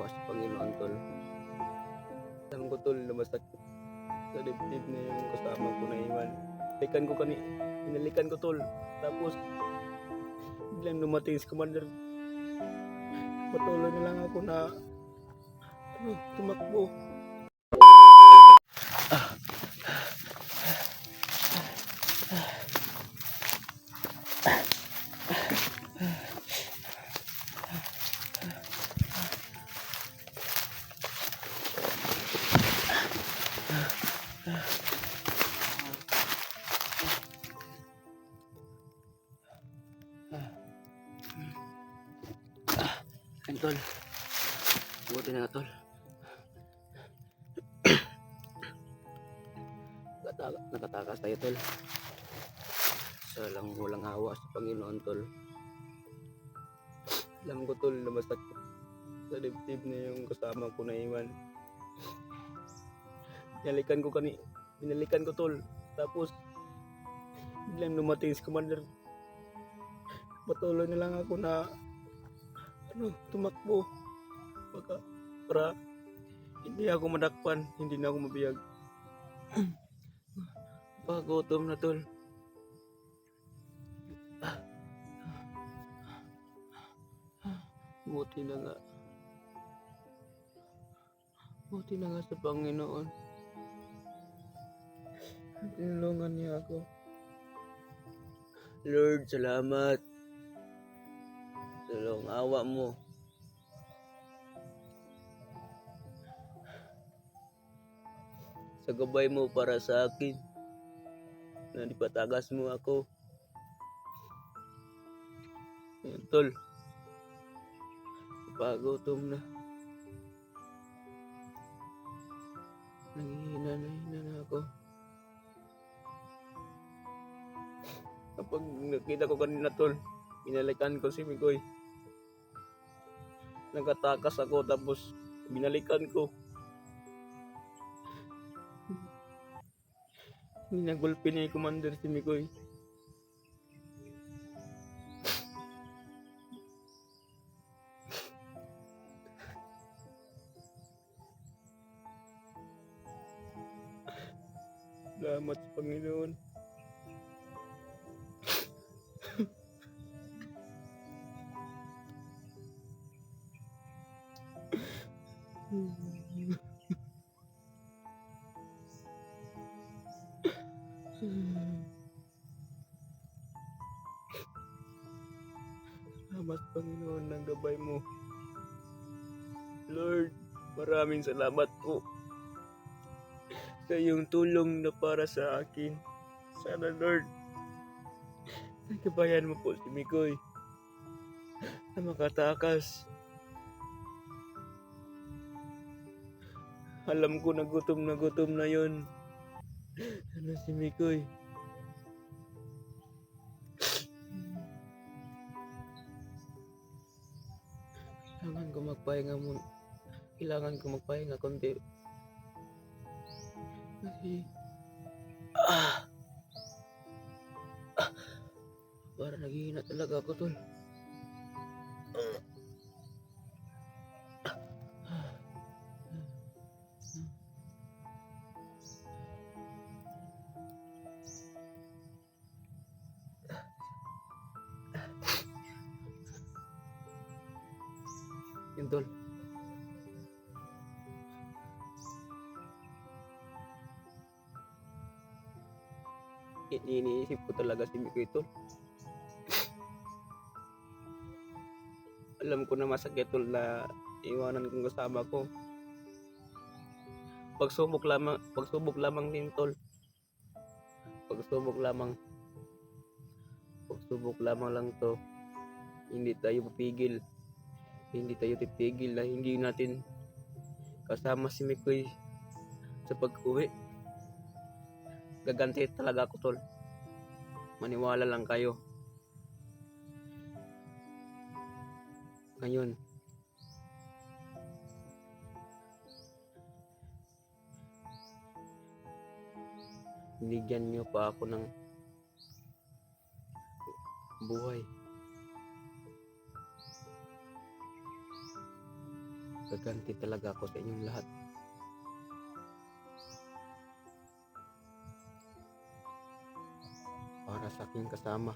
awa sa Panginoon, tol. Alam ko, tol, na masakit sa dibdib na yung kasama ko na iwan. Hinalikan ko, tol. Tapos, biglang dumating si Commander. Patuloy na lang ako na tumakbo. Tol, buti na, tol. Nakatakas tayo, tol. Walang awa sa Panginoon, tol. Alam ko, tol, na masakit sa dibdib na yung kasama ko na iwan. Hinalikan ko, tol. Tapos, biglang dumating si Commander. Patuloy na lang ako na tumakbo. Para hindi ako madakpan, hindi na ako mabiyag. Pagutom na, tol. Buti na nga sa Panginoon. Tinulungan niya ako. Lord, salamat sa long awa mo. Sa gabay mo para sa akin, na ipatagas mo ako. Ayan, tol. Pagutom na. Nanghihina na ako. Kapag nakita ko kanina, tol, binalikan ko si Mikoy. Nagatakas ako tapos binalikan ko. Nagulpi niya yung Commander si Mikoy. Salamat sa Panginoon. Salamat Panginoon ng gabay mo. Lord, maraming salamat po sa iyong tulong na para sa akin. Sana, Lord, nagabayan mo po si Mikoy na makatakas. Alam ko na gutom na yon. Sana si Mikoy. Kailangan ko magpahinga konti. Kasi parang naghihina talaga ako, tol. Yun, tol. Iniisip ko talaga si Mikoy, tol. Alam ko na masakit, tol, na iwanan kong kasama ko. Pagsubok lamang din, tol. Pagsubok lamang lang to. Hindi tayo titigil na hindi natin kasama si Mikoy sa pag-uwi. Gaganti talaga ako, tol. Maniwala lang kayo. Ngayon, binigyan niyo pa ako ng buhay. gaganti talaga ako sa inyong lahat. Para sa aking kasama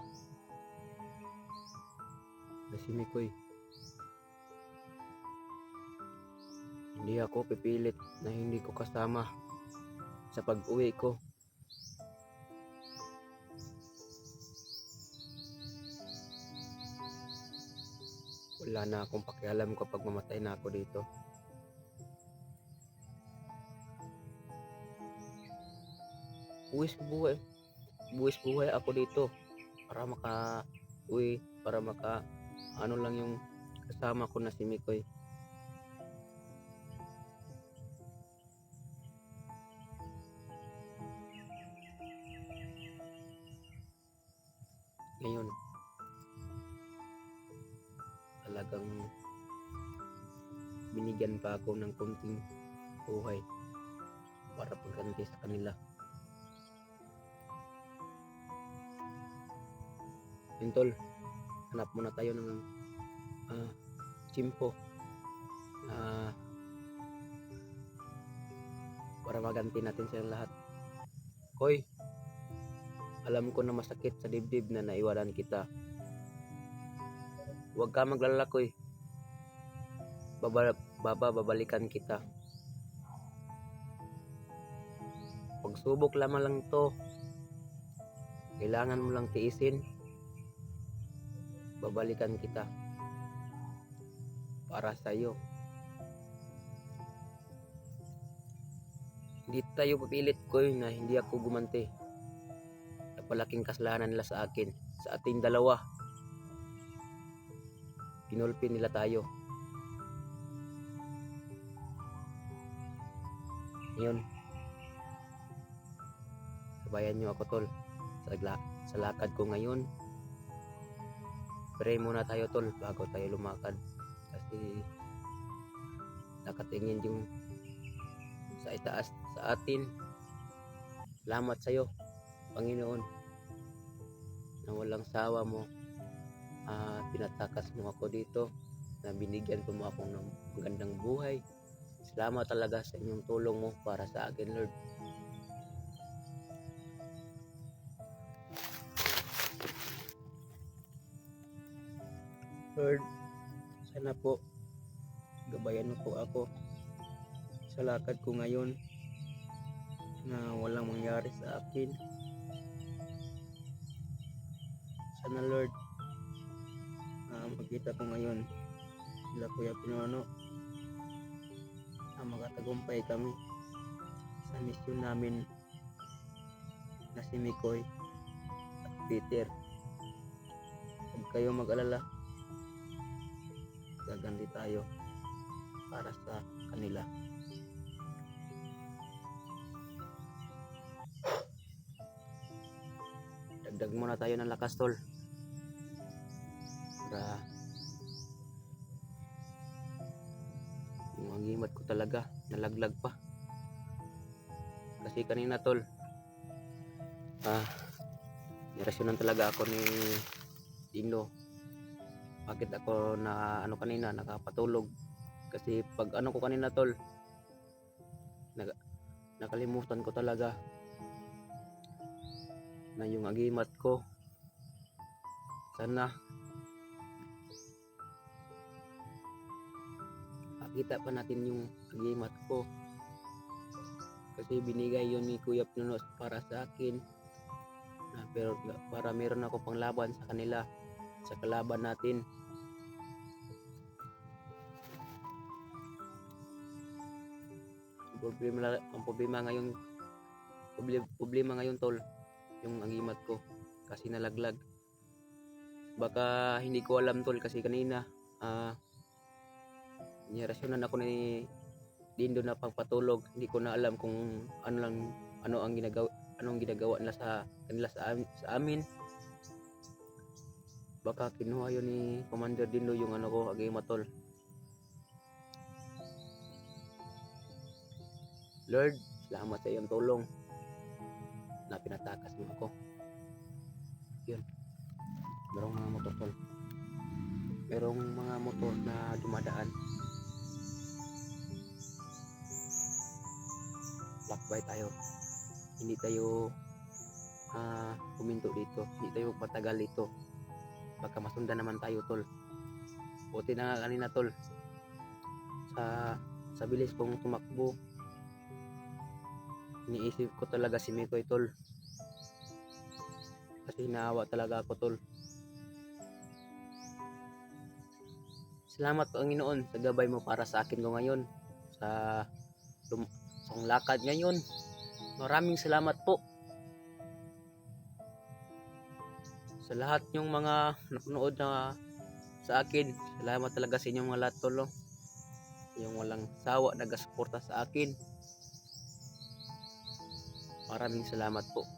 na si Mikoy. Hindi ako pipilit na hindi ko kasama sa pag-uwi ko. Wala na akong pakialam kapag mamatay na ako dito. Buwis buhay ako dito para maka-uwi, para ano lang yung kasama ko na si Mikoy. Ngayon, talagang binigyan pa ako ng konting buhay para pagganti sa kanila. Yun tol, hanap muna tayo ng tsimpo para maganti natin silang lahat. Koy, alam ko na masakit sa dibdib na naiwanan kita. Huwag ka maglalala, Koy. Babalikan kita. Pagsubok lamang lang to. Kailangan mo lang tiisin. Babalikan kita. Para sa'yo. Hindi tayo papilit, Koy, na hindi ako gumanti. Napalaking kasalanan nila sa akin. Sa ating dalawa. Kinulpi nila tayo. Ngayon, sabayan nyo ako tol sa lakad ko ngayon. Pray muna tayo tol bago tayo lumakad, kasi nakatingin yung sa itaas sa atin. Salamat sa'yo Panginoon na walang sawa mo pinatakas mo ako dito, na binigyan mo ako ng magandang buhay. Salamat talaga sa inyong tulong mo para sa akin, Lord. Lord, sana po gabayan mo po ako sa lakad ko ngayon, na walang mangyari sa akin. Sana Lord, makita ko ngayon sila Kuya Pinono, makatagumpay kami sa misyon namin na si Mikoy at Peter. Huwag kayo mag-alala, gaganti tayo para sa kanila. Dagdag muna tayo ng lakas tol, para yung agimat ko talaga nalaglag pa. Kasi kanina tol, nirasyonan talaga ako ni Dino. Bakit ako na kanina nakapatulog? Kasi pag ko kanina tol, nakalimutan ko talaga na yung agimat ko. Sana makita pa natin yung agimat ko, kasi binigay yun ni Kuya Pinono para sa akin, pero para meron ako pang laban sa kanila, sa kalaban natin. Ang problema ngayon tol, yung agimat ko kasi nalaglag. Baka hindi ko alam tol, kasi kanina nirasyonan ako ni Dindo na pagpatulog. Hindi ko na alam kung anong ginagawa nila sa kanila sa amin. Baka kinuha yun ni Commander Dindo yung ko agimat tol. Lord, salamat sa iyong tulong na pinatakas mo ako. Yun, merong mga motor tol, merong mga motor na dumadaan. magpakbay tayo. Hindi tayo puminto dito. Hindi tayo patagal dito. Baka masundan naman tayo, tol. Buti na nga kanina, tol. Sa bilis kong tumakbo, iniisip ko talaga si Mikoy, tol. Kasi naawa talaga ako, tol. Salamat, Panginoon, sa gabay mo para sa akin ko ngayon. Sa lakad ngayon. Maraming salamat po. Sa lahat yung mga nanonood na sa akin, salamat talaga sa inyong mga lahat, tol. Yung walang sawa nagasuporta sa akin. Maraming salamat po.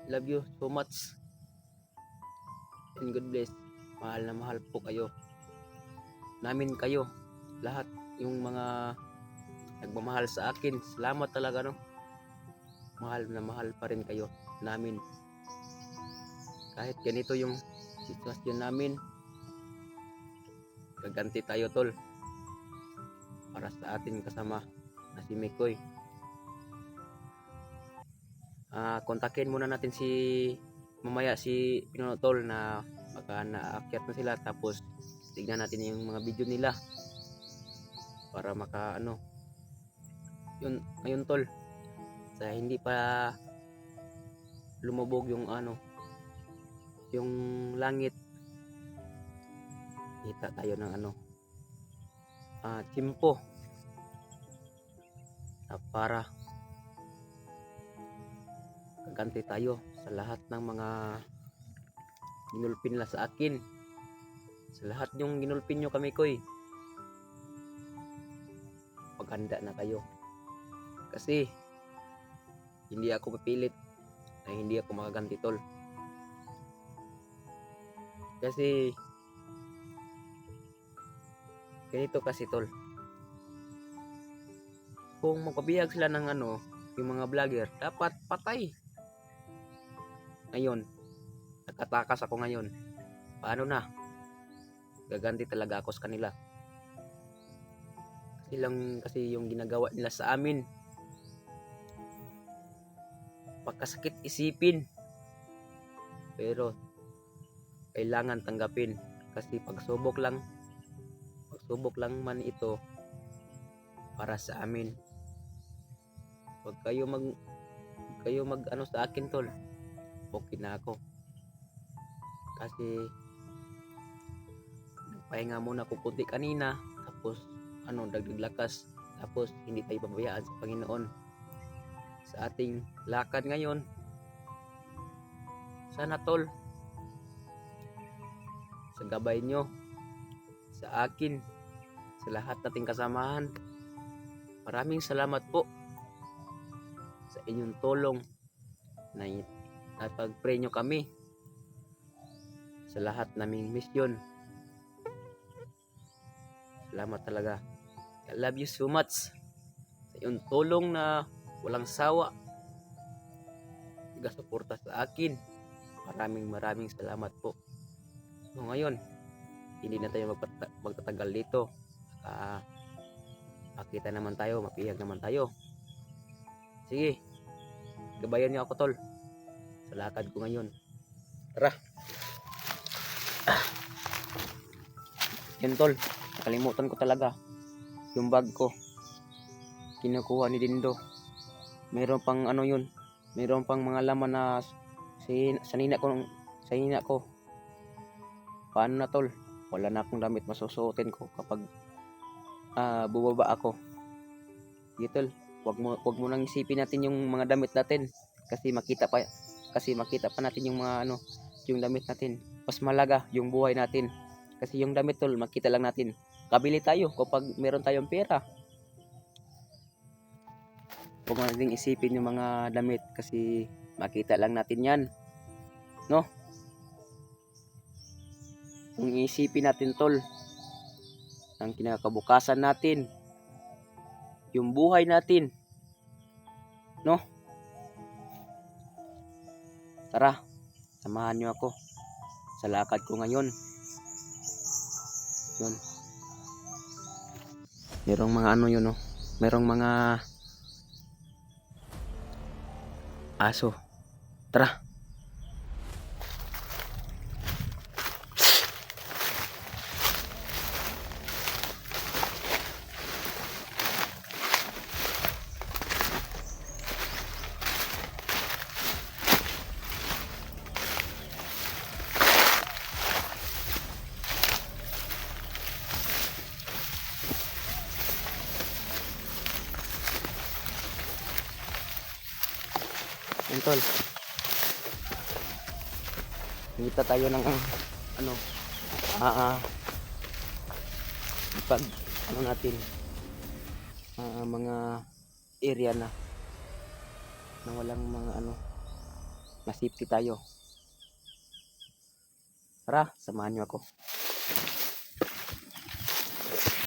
Love you so much. And God bless. Mahal na mahal po kayo. Namin kayo. Lahat yung mga nagmamahal sa akin. Salamat talaga, no. Mahal na mahal pa rin kayo namin. Kahit ganito yung sitwasyon namin, gaganti tayo, tol. Para sa atin kasama na si Mikoy. Kontakin muna natin mamaya si Pinuno, tol, na baka naakyat na sila, tapos tignan natin yung mga video nila para yun ngayon, tol, sa hindi pa lumubog yung yung langit, kita tayo ng tiyempo na para gaganti tayo sa lahat ng mga ginulpin nila sa akin. Sa lahat yung ginulpin nyo kami, Koy, paghanda na kayo. Kasi hindi ako papilit na hindi ako makaganti, tol. Kasi ganito kasi, tol, kung magpabihag sila ng yung mga vlogger, dapat patay. Ngayon nakatakas ako ngayon, paano na? Gaganti talaga ako sa kanila. Kasi yung ginagawa nila sa amin, pagkasakit isipin, pero kailangan tanggapin. Kasi pagsubok lang man ito para sa amin. Huwag kayo mag sa akin, tol. Okay na ako. Kasi nagpahinga muna ako kunti kanina, tapos dagdag lakas, tapos hindi tayo pabayaan sa Panginoon sa ating lakad ngayon. Sana, tol, sa gabay nyo sa akin, sa lahat nating kasamahan, maraming salamat po sa inyong tulong na pag-pray nyo kami sa lahat naming misyon. Salamat talaga. I love you so much sa inyong tulong na walang sawa, nagasuporta sa akin. Maraming salamat po. So ngayon, hindi na tayo magtatagal dito. Makita naman tayo, mapihag naman tayo. Sige, gabayan niyo ako, tol, sa lakad ko ngayon. Tara. Yun, tol, nakalimutan ko talaga yung bag ko. Kinukuha ni Dindo. Mayroon pang yun, mayroon pang mga laman na sanina ko. Paano na, tol? Wala na akong damit masusuotin ko kapag bubaba ako. Sige, tol, wag mo nang isipin natin yung mga damit natin, kasi makita pa natin yung mga yung damit natin. Mas malaga yung buhay natin, kasi yung damit, tol, makita lang natin. Kabili tayo kapag meron tayong pera. Huwag mo natin isipin yung mga damit, kasi makita lang natin yan, no? Kung isipin natin, tol, ang kinakabukasan natin, yung buhay natin, no? Tara, samahan nyo ako sa lakad ko ngayon. Yun, merong mga yun, no? Merong mga aso. Tara. Yan tol. Kita tayo ng ano pag ano natin mga area na walang mga na safety tayo. Tara, samahan niyo ako.